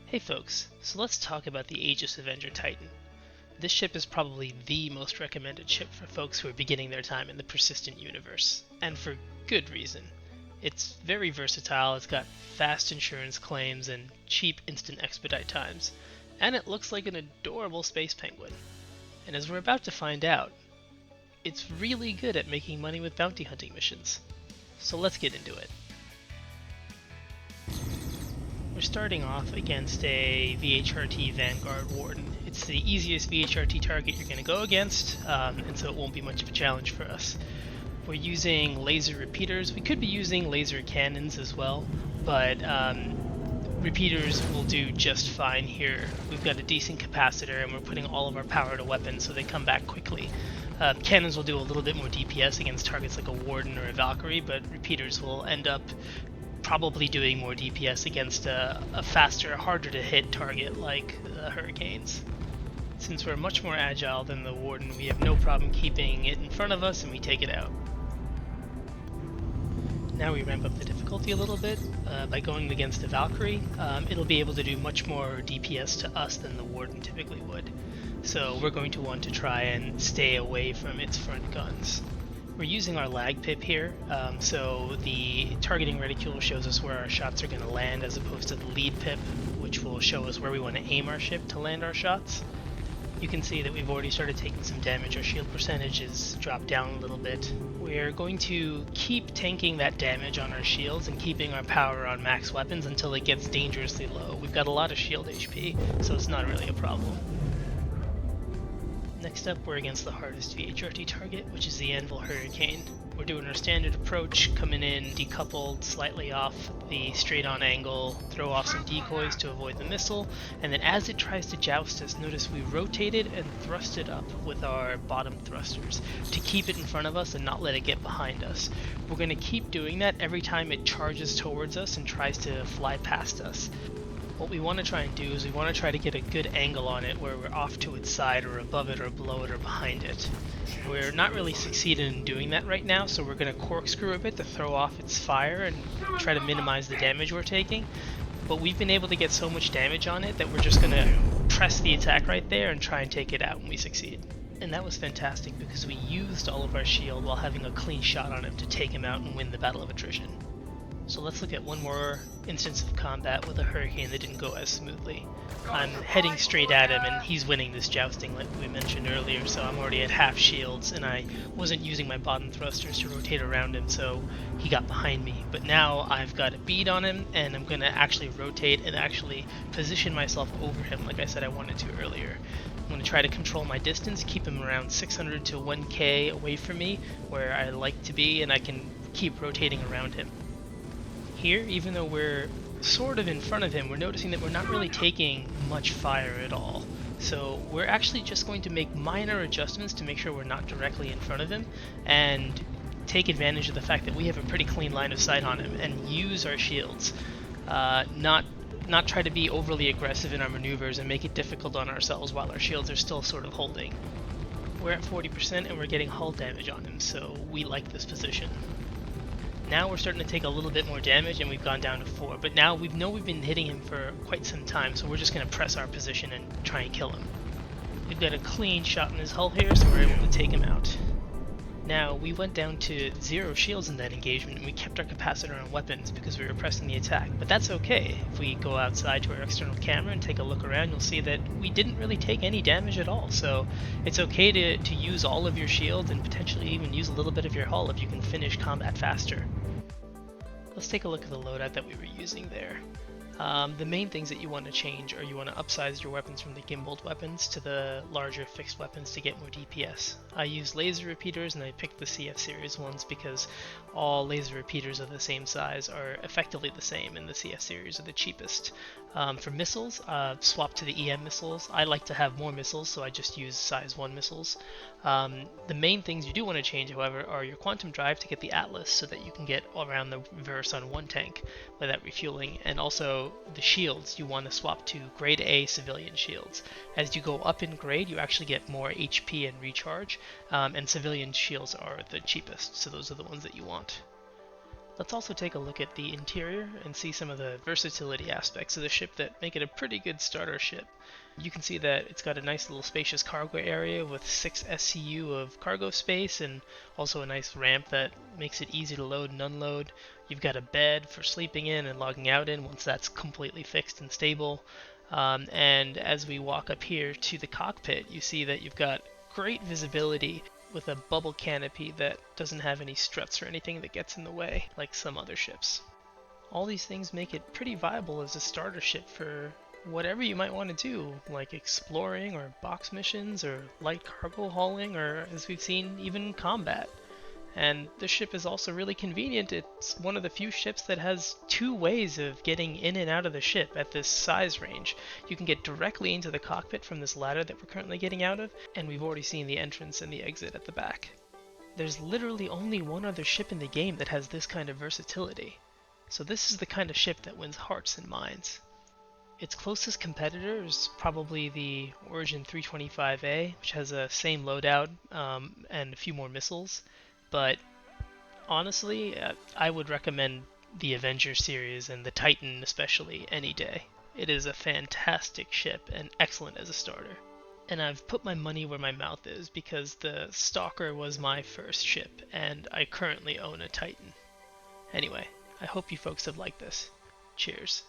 Hey folks, so let's talk about the Aegis Avenger Titan. This ship is probably the most recommended ship for folks who are beginning their time in the persistent universe, and for good reason. It's very versatile, it's got fast insurance claims and cheap instant expedite times, and it looks like an adorable space penguin. And as we're about to find out, it's really good at making money with bounty hunting missions. So let's get into it. We're starting off against a VHRT Vanguard Warden. It's the easiest VHRT target you're going to go against, and so it won't be much of a challenge for us. We're using laser repeaters. We could be using laser cannons as well, but repeaters will do just fine here. We've got a decent capacitor and we're putting all of our power to weapons so they come back quickly. Cannons will do a little bit more DPS against targets like a Warden or a Valkyrie, but repeaters will end up probably doing more DPS against a faster, harder to hit target like the Hurricanes. Since we're much more agile than the Warden, we have no problem keeping it in front of us and we take it out. Now we ramp up the difficulty a little bit by going against the Valkyrie. It'll be able to do much more DPS to us than the Warden typically would. So we're going to want to try and stay away from its front guns. We're using our lag pip here, so the targeting reticule shows us where our shots are going to land as opposed to the lead pip, which will show us where we want to aim our ship to land our shots. You can see that we've already started taking some damage. Our shield percentage has dropped down a little bit. We're going to keep tanking that damage on our shields and keeping our power on max weapons until it gets dangerously low. We've got a lot of shield HP, so it's not really a problem. Next up, we're against the hardest VHRT target, which is the Anvil Hurricane. We're doing our standard approach, coming in decoupled, slightly off the straight-on angle, throw off some decoys to avoid the missile, and then as it tries to joust us, notice we rotated and thrusted up with our bottom thrusters to keep it in front of us and not let it get behind us. We're going to keep doing that every time it charges towards us and tries to fly past us. What we want to try and do is we want to try to get a good angle on it where we're off to its side or above it or below it or behind it. We're not really succeeding in doing that right now, so we're going to corkscrew a bit to throw off its fire and try to minimize the damage we're taking. But we've been able to get so much damage on it that we're just going to press the attack right there and try and take it out when we succeed. And that was fantastic because we used all of our shield while having a clean shot on him to take him out and win the battle of attrition. So let's look at one more instance of combat with a Hurricane that didn't go as smoothly. I'm heading straight at him and he's winning this jousting like we mentioned earlier, so I'm already at half shields and I wasn't using my bottom thrusters to rotate around him, so he got behind me. But now I've got a bead on him and I'm going to actually rotate and actually position myself over him like I said I wanted to earlier. I'm going to try to control my distance, keep him around 600 to 1k away from me where I like to be, and I can keep rotating around him. Here, even though we're sort of in front of him, we're noticing that we're not really taking much fire at all. So we're actually just going to make minor adjustments to make sure we're not directly in front of him and take advantage of the fact that we have a pretty clean line of sight on him and use our shields. Not try to be overly aggressive in our maneuvers and make it difficult on ourselves while our shields are still sort of holding. We're at 40% and we're getting hull damage on him, so we like this position. Now we're starting to take a little bit more damage and we've gone down to 4, but now we know we've been hitting him for quite some time, so we're just going to press our position and try and kill him. We've got a clean shot in his hull here, so we're able to take him out. Now, we went down to 0 shields in that engagement and we kept our capacitor on weapons because we were pressing the attack, but that's okay. If we go outside to our external camera and take a look around, you'll see that we didn't really take any damage at all, so it's okay to use all of your shield and potentially even use a little bit of your hull if you can finish combat faster. Let's take a look at the loadout that we were using there. The main things that you want to change are you want to upsize your weapons from the gimbaled weapons to the larger fixed weapons to get more DPS. I use laser repeaters and I picked the CF series ones because all laser repeaters of the same size are effectively the same and the CF series are the cheapest. For missiles, swap to the EM missiles. I like to have more missiles, so I just use size 1 missiles. The main things you do want to change, however, are your quantum drive to get the Atlas so that you can get around the verse on 1 tank without refueling, and also the shields. You want to swap to grade A civilian shields. As you go up in grade, you actually get more HP and recharge, and civilian shields are the cheapest, so those are the ones that you want. Let's also take a look at the interior and see some of the versatility aspects of the ship that make it a pretty good starter ship. You can see that it's got a nice little spacious cargo area with 6 SCU of cargo space and also a nice ramp that makes it easy to load and unload. You've got a bed for sleeping in and logging out in once that's completely fixed and stable. And as we walk up here to the cockpit, you see that you've got great visibility with a bubble canopy that doesn't have any struts or anything that gets in the way like some other ships. All these things make it pretty viable as a starter ship for whatever you might want to do, like exploring or box missions or light cargo hauling or, as we've seen, even combat. And this ship is also really convenient. It's one of the few ships that has 2 ways of getting in and out of the ship at this size range. You can get directly into the cockpit from this ladder that we're currently getting out of, and we've already seen the entrance and the exit at the back. There's literally only one other ship in the game that has this kind of versatility. So this is the kind of ship that wins hearts and minds. Its closest competitor is probably the Origin 325A, which has a same loadout and a few more missiles. But honestly, I would recommend the Avenger series and the Titan especially any day. It is a fantastic ship and excellent as a starter. And I've put my money where my mouth is because the Stalker was my first ship and I currently own a Titan. Anyway, I hope you folks have liked this. Cheers.